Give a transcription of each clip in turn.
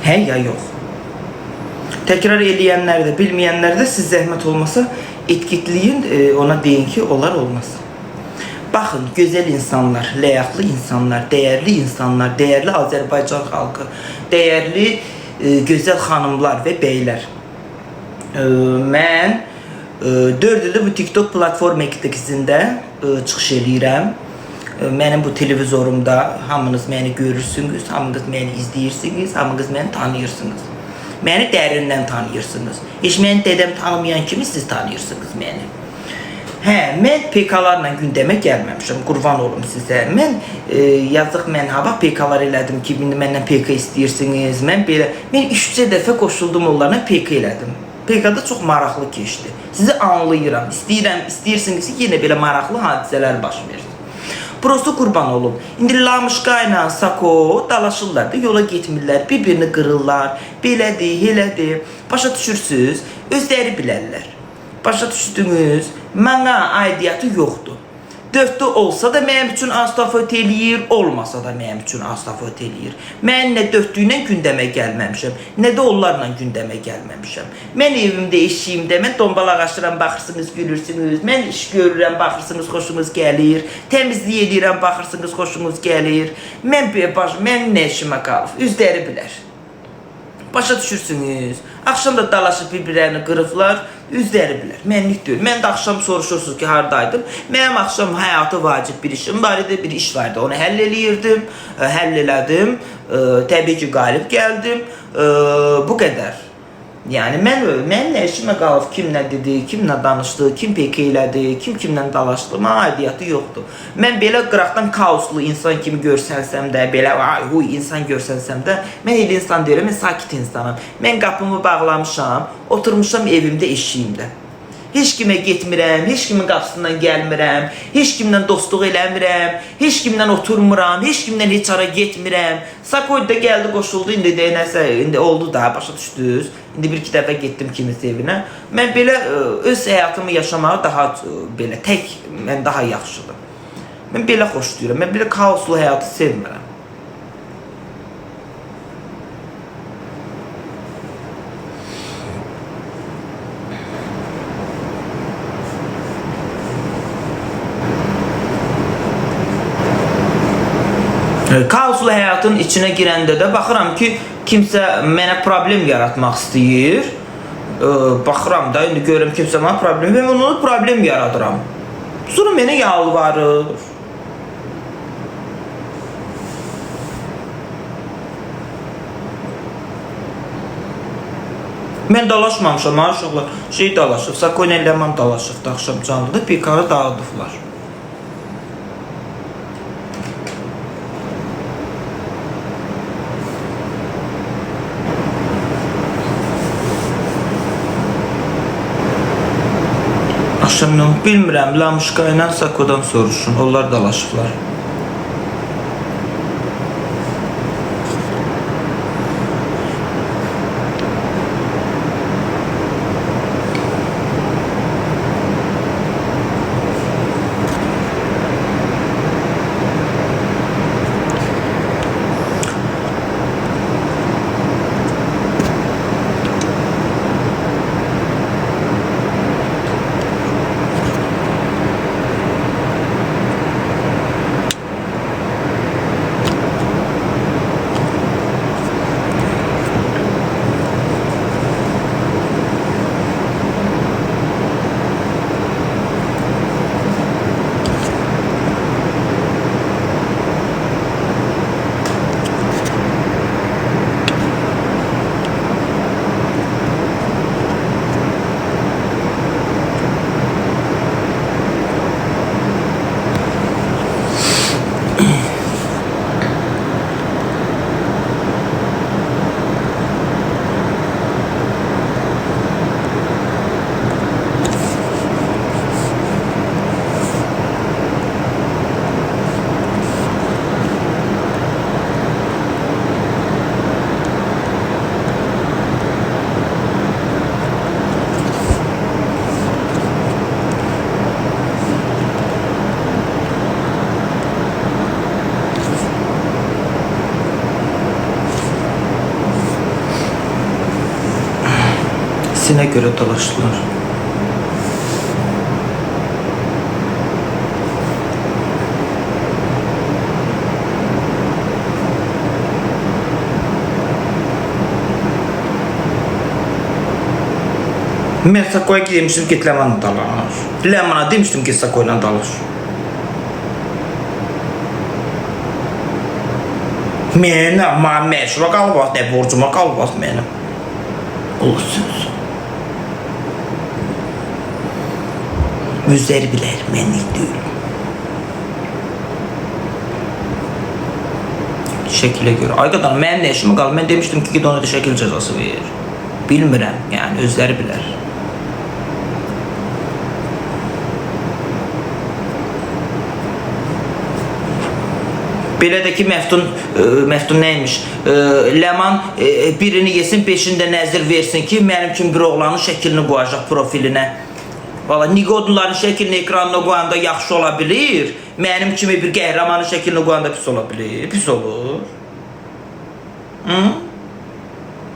Hə ya yox? Təkrar eləyənlər də, bilməyənlər də siz zəhmət olmasa etiketləyin, ona deyin ki, onlar olmaz. Baxın, gözəl insanlar, ləyaqlı insanlar, dəyərli insanlar, dəyərli Azərbaycan xalqı, dəyərli gözəl xanımlar və bəylər. Mən 4 ildir bu TikTok platform ektikisində çıxış eləyirəm. Mənim bu televizorumda hamınız məni görürsünüz, hamınız məni izləyirsiniz, hamınız məni tanıyırsınız. Məni dərindən tanıyırsınız. Heç məni dədəm tanımayan kimi siz tanıyırsınız məni. Hə, mən PK-larla gündəmə gəlməmişəm, qurban olum sizə. Mən yazıq mən hava PK-lar elədim ki, məndən PK istəyirsiniz. Mən 3-cə dəfə qoşuldum onlarla PK elədim. PK-da çox maraqlı keçdi. Sizi anlayıram, istəyirsiniz ki, yenə belə maraqlı hadisələr baş versin. Prosto qurban olum. İndi Lamışqa ilə Sako dalaşırlar da, yola getmirlər, bir-birini qırırlar, belədir, elədir. Başa düşürsünüz, özləri bilərlər. Başa düşdünüz, mənə aidiyyatı yoxdur. 4-də olsa da mənim üçün astafot eləyir, olmasa da mənim üçün astafot eləyir. Mən nə 4-lüklə gündəmə gəlməmişəm, nə də onlarla gündəmə gəlməmişəm. Mən evimdə, eşiyimdə, mən dombal ağaçıram, baxırsınız, gülürsünüz. Mən iş görürəm, baxırsınız, xoşunuz gəlir. Təmizlik edirəm, baxırsınız, xoşunuz gəlir. Mən nə işimə qalıb, üzləri bilər. Başa düşürsünüz. Axşam da dalaşıb bir-birlərini qırıblar, üzləri bilər. Mənlik deyil. Mən də axşam soruşursunuz ki, haradaydım. Mənim axşam həyatı vacib bir işim var idi, bir iş vardı. Onu həll eləyirdim, həll elədim. Təbii ki, qalib gəldim. Bu qədər. Yəni, mən nə işimə qalıb, kim nə dedi, kim nə danışdı, kim peki elədi, kim kimlə dalaşdı, mənə aidiyyatı yoxdur. Mən belə qıraqdan kaoslu insan kimi görsənsəm də, belə insan görsənsəm də, mən elə insan deyirəm, mən sakit insanım. Mən qapımı bağlamışam, oturmuşam evimdə, eşiyimdə. Heç kimə getmirəm, heç kimin qapısından gəlmirəm, heç kimlə dostluq eləmirəm, heç kimlə oturmuram, heç kimlə heç ara getmirəm. Sakoyda gəldi, qoşuldu, indi nəsə, indi oldu da, başa düşdünüz. İndi bir-iki dəfə getdim kimisə evinə. Mən belə öz həyatımı yaşamağı daha belə tək, mən daha yaxşıdır. Mən belə xoşlayıram, mən belə kaoslu həyatı sevmirəm. Kaoslu həyatın içinə girəndə də baxıram ki, kimsə mənə problem yaratmaq istəyir. Baxıram da, indi görürüm kimsə mənə problem, və mən onu problem yaradıram. Sonra mənə yalvarır. Mən dalaşmamışam, aşıqlar. Dalaşıb, Sako ilə Ləman dalaşıbdı axşam canlıda, PK-nı dağıdıblar. Axşamdan bilmirəm, Lamışqa ilə Sakodan soruşun, onlar dalaşıblar. İkisine göre dalaştılar. Ben Sako'ya demiştim git Leman'la dalaş. Leman'a demiştim git Sako'yla dalaş. Mənim, məşura qalmaz, nə borcuma qalmaz mənim. Olursunuz. Özləri bilər, mənlik deyil. Şəkilə görə. Ay qadan, mənim nə işimi qalır? Mən demişdim ki, ona da şəkil cəzası verir. Bilmirəm, yəni özləri bilər. Belə də ki, Məftun nəymiş? Ləman birini yesin, 5-ində nəzir versin ki, mənim kimi bir oğlanın şəklini qoyacaq profilinə. Valla, Nigodunların şəklini ekranına qoyanda yaxşı ola bilir, mənim kimi bir qəhrəmanın şəklini qoyanda pis ola bilir. Pis olur.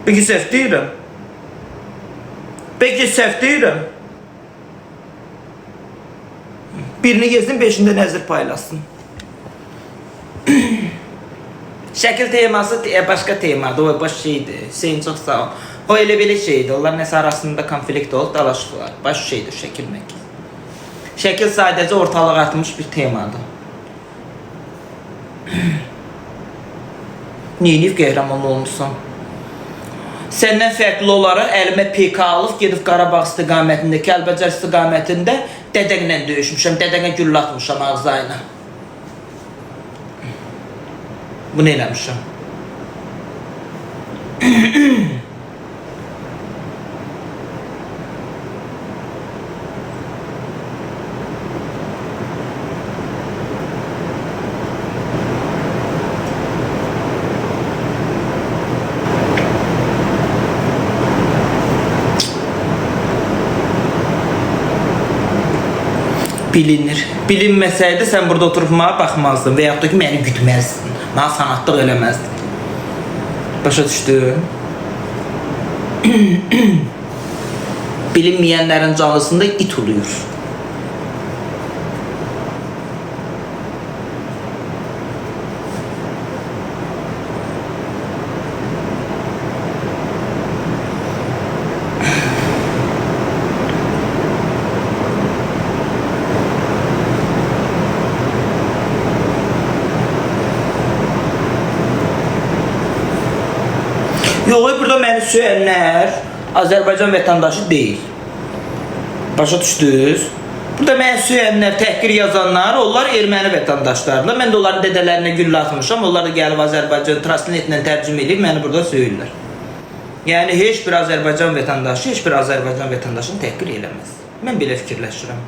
Peki səhv deyirəm. Peki səhv deyirəm. Birini yesin, 5-ində nəzir paylasın. Şəkil teması başqa temadır, o baş şeydir. Hüseyin çox sağ ol. O elə belə şeydir, onlar nəsə arasında konflikt olub dalaşıqlar. Baş şeydir, şəkil məkil. Şəkil sadəcə ortalığa atmış bir temadır. Neyinib qəhrəman olmuşsan? Səndən fərqli olaraq əlimə PK alıb, gedib Qarabağ istiqamətində, Kəlbəcər istiqamətində dədəqlə döyüşmüşəm, dədəqə güllə atmışam ağzayına. Bunu eləmişəm. Bilinir. Bilinməsəydi sən burada oturub mənə baxmazdın və yaxud da ki, məni gütməzdin. Mənə sanatlıq eləməzdin. Başa düşdün? Bilinməyənlərin canlısında it oluyor. Yox, burada məni söyənlər Azərbaycan vətəndaşı deyil. Başa düşdünüz? Burada məni söyənlər, təhqir yazanlar, onlar erməni vətəndaşlardır. Mən də onların dədələrinə güllə atmışam. Onlar da gəlib Azərbaycan translate-lə tərcümə edib məni burada söyürlər. Yəni, heç bir Azərbaycan vətəndaşı, heç bir Azərbaycan vətəndaşını təhqir eləməz. Mən belə fikirləşirəm.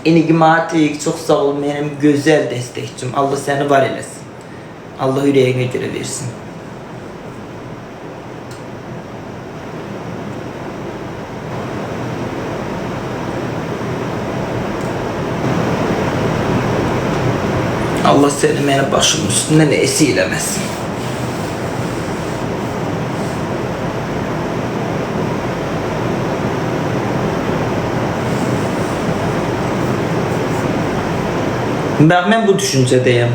Enigmatik, çox sağ ol mənim gözəl dəstəkçim. Allah səni var eləsin. Allah ürəyinə görə versin. Allah səni mənim başımın üstündən əsi eləməsin. Mən bu düşüncədəyəm.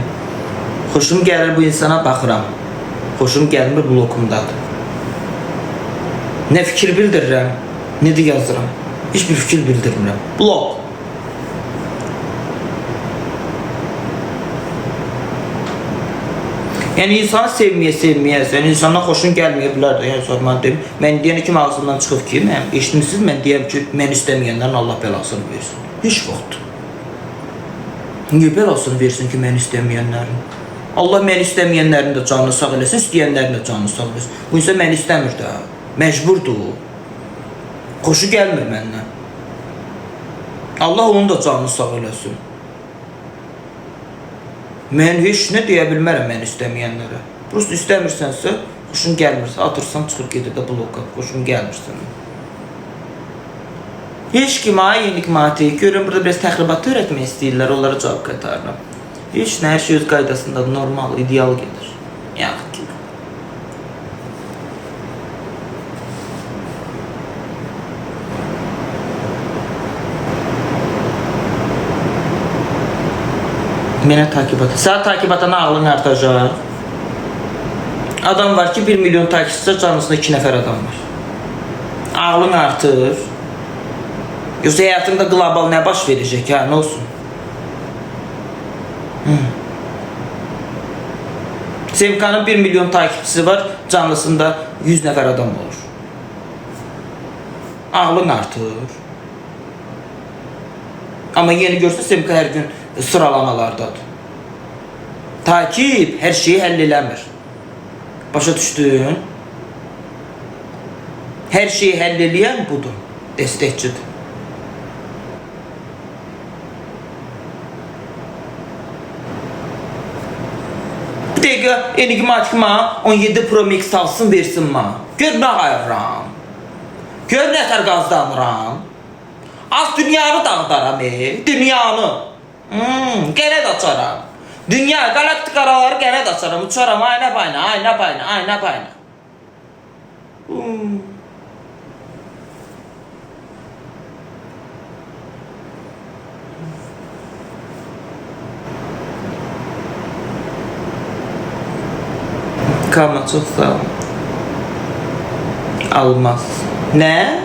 Xoşum gəlir bu insana baxıram. Xoşum gəlmir blokumdadır. Nə fikir bildirirəm, nə də yazıram. Heç bir fikir bildirmirəm. Blok. Yəni insanı sevməyəsən, insandan xoşun gəlməyə bilər də. Yəni sorma deyim. Mən deyəni kim ağzından çıxıb ki, eşitmişsiniz, mən deyəm ki, mən istəməyənlərin Allah bəlasını versin. Heç vaxt. Niyə bəlasını versin ki, mən istəməyənlərin? Allah mən istəməyənlərin də canını sağ eləsin, istəyənlərin də canını sağ eləsin. Bu insan məni istəmir də, məcburdur. Xoşu gəlmir məndən. Allah onun da canını sağ eləsin. Mən heç nə deyə bilmərəm mən istəməyənlərə. Prosto istəmirsənsə, xoşun gəlmirsə, atırsan, çıxıb gedir də bloka, xoşun gəlmirsən. Heç kim enigmatik, görün burada biraz təxribat törətmək istəyirlər, onlara cavab qaytarıram. Heç nə, hər şey öz qaydasında normal, ideal gedir. Yazıq ki. Mənə takip et. Sənə takip etənə ağlın artacaq. Adam var ki 1 milyon takipçisi canlısında 2 nəfər adam var. Ağlın artır. Yoxsa həyatında qlobal nə baş verəcək ha, nə olsun? Sevkanın 1 milyon takipçisi var, canlısında 100 nəfər adam olur. Ağlın artır. Amma yeni görsə Sevka hər gün sıralamalardadır. Takip hər şeyi həll eləmir. Başa düşdün? Hər şeyi həll eləyən budur, destekçidir. Bir dəqiqə, enigmatikma 17 Pro Max alsın versin ma. Gör nə ayıram. Gör nə tər qazdanıram. Az dünyanı dağıdaram, dünyanı. Gene de açaram. Dünya, galaktik araları gene de açaram. Uçaram ayna payna, ayna payna, ayna payna. Kalma çok sağ ol. Almaz. Ne?